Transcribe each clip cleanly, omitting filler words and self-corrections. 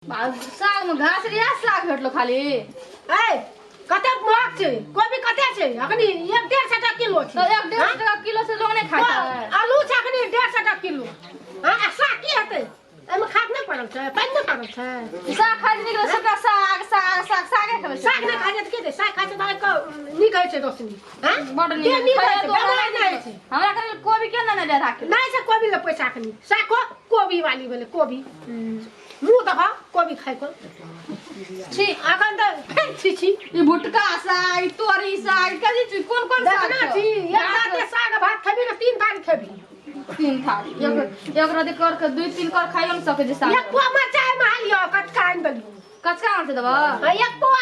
साग में घास रिया साग भेटलो खाली ए कते महग छै कोबी कते छै अखनी 1.5 टका किलो छै तो 1.5 टका किलो से लोग नहीं खाता है। आलू छै अखनी 1.5 टका किलो हां साग की हेतै एमे खाद नहीं पड़ल छै पानी नहीं पड़ल छै साग खाइ निकले सबटा साग साग साग सागे खाबे साग नहीं खाइ त के दे साग खाइ त भाई नीक होइ छै रोशनी हां बड नीक नीक होइ छै बेमार नहीं होइ छै हमरा करे कोबी केना नहीं दे राखे नहीं से कोबी ले पैसा अखनी साग कोबी वाली भेले कोबी मुंह देखा कोबी खाइ को छी अखन त छी ई भुटका साग तोरी साग कथि छी कोन साग देखना छी एक साथे साग भात खेबी ना 3 थाली खेबी 3 थाली एक रति कर के 2-3 कर खाइयो न सके जे साग एक पोआ मरचाई में लियो कटका आन दलियो कचका आन से दबा एक पोआ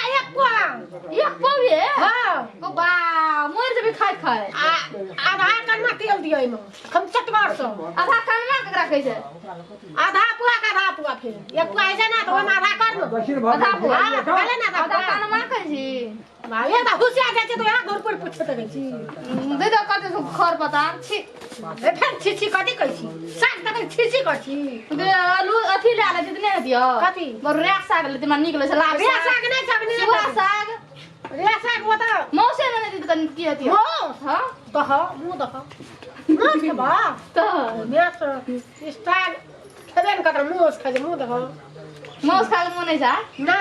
ये हां ओ बा मोर जे भी खाय आधा कन्ना तेल दियो एमे हम चटगर से आधा कन्ना केकरा कहै छै आधा पुआ फिर एक पुआ है ना तो हम आधा कर लो आधा पुआ पहले ना आधा कन्ना कहै छी भाई ता हुसिया जाय छै तो यहाँ घर पर पूछत कहै छी दे दो कते खर पता छी ए फिर छी कथि कहै छी साग तक छी कहै छी दे आलू अथी ला ले जितने दियो कथि मोर रेक साग ले तिमा निक ले लाभ रे साग नहीं छबनी सुहा साग रे साग बता मौसे ने दे कन की हती हां तो हां मुंह देखो मुंह के बा तो नेस स्टाइल खेबे न कत मुंह खा मुंह देखो मौस खा मुंह नहीं जा ना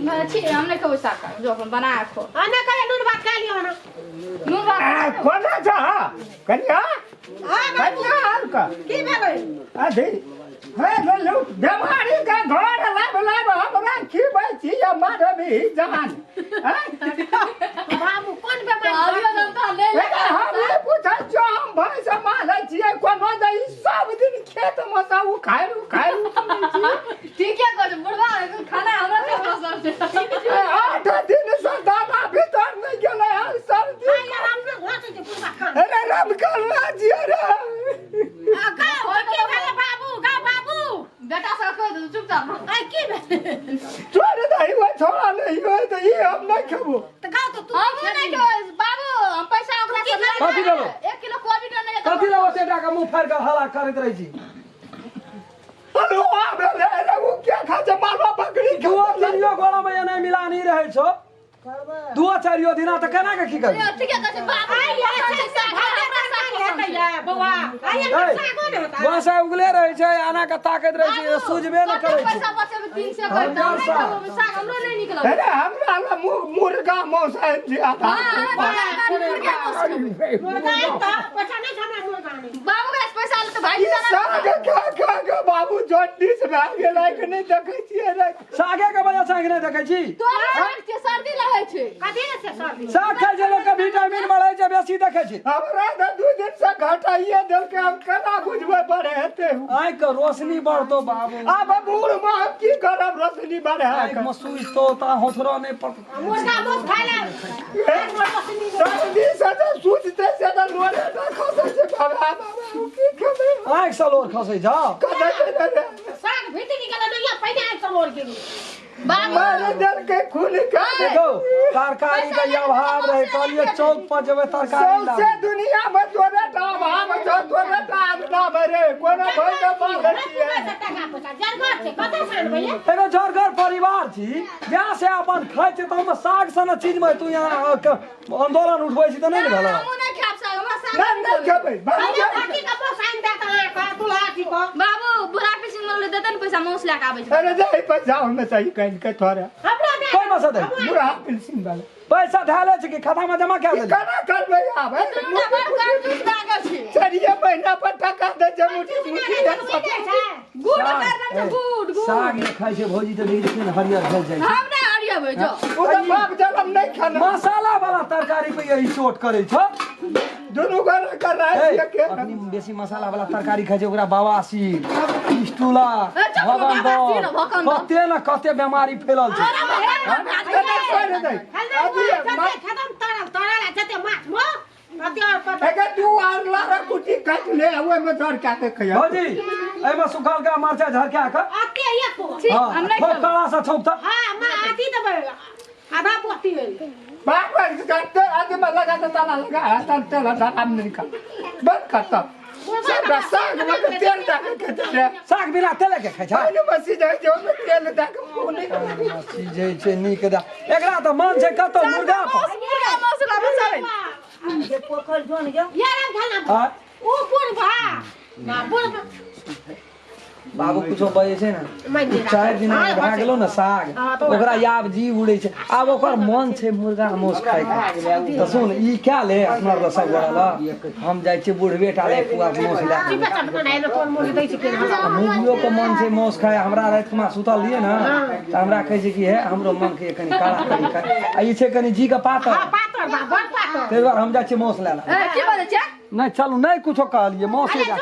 ना छी हम नहीं खबो साग जो अपन बना खो आने कहे नून भात खा लियो ना नून भात कोना छ कनिया हां कनिया हल्का की भेलै अधे हे लो बीमारी का घर लाभ हमरा खीबै छी या मारबी जान बाबू कोन बेमारी अभी हम का ले हम ये पूछै छ हम भाई से मारै छियै कोनो दई सब दिन खेत में सब खाइलू ठीक है कर बुढ़वा खाना हमरा से पसंद है 8 दिन से दाना भीतर नहीं गेलै सब दिन यार हमने घोट के पूरा खा अरे राम करला जी अरे का हो की भेलै बाबू बेटा से कह दे चुपचाप ए की भेलै छोड़ दई वो छोड़ा नहीं हो तो ये हम नहीं खेबो त का तो तू हम नहीं के बाबू हम पैसा ओकरा से ले कथी देबो 1 किलो कोबी न नहीं कथी लेबो सेटा का मुंह फाड़ के हला करैत रहै छी हेलो आबे रे वो क्या खा जे मारवा बकरी दुओ तीनियो गोला में नहीं मिला नहीं रहै छो दुओ चारियो दिना त केना के की कर ठीक है कहै बाबू आई ये साग हेतै या बौआ आई ये सागो ने होता बस उगले रहै छै आना के ताकैत रहै छै सूझबे न करै छै पैसा बचे 300 कर दाम नहीं खाबो साग हमरो नहीं निकल अरे हमरा ला मुर्गा मौसा जी आता मुर्गा त पैसा नहीं छमे मुर्गा ने बाबू के पैसा ले तो भाई साग का बाबू जॉन्डिस भए गेलै कि नहीं देखै छियै रे सागे के वजह से नहीं देखै छी तो के सर्दी लगे छै कथि से सर्दी साग खाइ छै लोग के विटामिन बढ़ै छै बेसी देखै छी हमरा त 2 दिन से घटाइए देलकै हम केना बुझबै बढ़े हेतै आँख के रोशनी बढ़तो बाबू अब बूढ़ में हम की करब रोशनी बढ़े आँख में सुई तो ता होथरो नहीं पड़तो मुर्गा मुस खा ले सर्दी से तो सूझते से तो लोरे त खसै छै बाबा की खेबै आँख से लोर खसै छ कतै रे साग भीतर निकल नहीं या पहले आई कमोर के बाबू मारे देलकै खून का देखो तरकारी का ये अभाव रहे कहलिए चौक पर जब तरकारी सबसे दुनिया में तोरे दाम हम जो तोरे दाम ना भरे कोनो भई के मांगे छियै टका पैसा जरगर से कते सान भैया एगो जरगर परिवार छी जहाँ से अपन खाइ छै तो हम साग सन चीज में तू यहाँ आंदोलन उठबै छी त नहीं भेल हम नहीं खाब साग हमरा साग नहीं खेबै अरे बाकी का बसाइन देता है का दुलाठी को बाबू बुढ़ा पिसिन मन ले देते न पैसा मौस लेके आबै छै अरे जाई पैसा हमें सही कह के थोड़ा हमरा दे कोई मसा दे बुढ़ा पेंशन वाला पैसा ढाले छै कि खाता में जमा कए दे केना करबै आबै तुमने बड़ कंजूस लागे छै चलिए महीना पर टका दे जे मुठी दे सब गुड करना छै गुड साग में खाइ छै भौजी त देखि केना हरियर भेल जाइ छै हम नहीं हरिया भई जो पूरा बाप जलम नहीं खाना मसाला वाला तरकारी पे यही चोट करे छ दुनु घर कर रहा है के अपनी बेसी मसाला वाला तरकारी खाइ छै ओकरा बवासी स्टूला कते न कते बीमारी फैलल छै खत्म तरल जते माछ मो एके तू आर लारा कुटी काट ले ओए में धर के के खया भौजी एमे सुखल का मरचा झरका के आते एक को हम नहीं खूब कड़ा सा छौक त हां मैं आती देबे आधा पोती ले बाप करते आदमी लगा ताला लगा तन तेल हम नहीं खा बंद करता सबटा साग में तेल डाल के दे साग बिना तेल के खाइ छै पानी बसी जाय छै ओमे तेल दे के फूले चीज छै नीक दा एकरा तऽ मन छै कतौ मुर्गा पर मसला मसाले ये राम खाना आ ओ बुढ़वा ना बुढ़वा बाबू कुछो बजे छै ने 4 दिन भए गेलो ने साग ओकरा आब जी उड़े छै आब ओकर मन छै मुर्गा मौस खाय के तऽ सुन ई क्या ले अपना रसगुल्ला हम जाइ छियै बुढ़वे टा ले पुआ मौस ले चिपा चट बनाए न तोर मोगी दै छै के मुर्गियो के मन छै मौस खाय हमरा रात में सुतल लिए ना तऽ हमरा कहै छै कि हे हमरो मन के कनी काला करी खाय आ ई छै कनी जी के पातर पातर बा बड़ पातर ताहि दुआरे हम जाइ छियै मौस ले ला की बोले छै नहीं चलू नहीं कुछो कहलिए मौस ले जा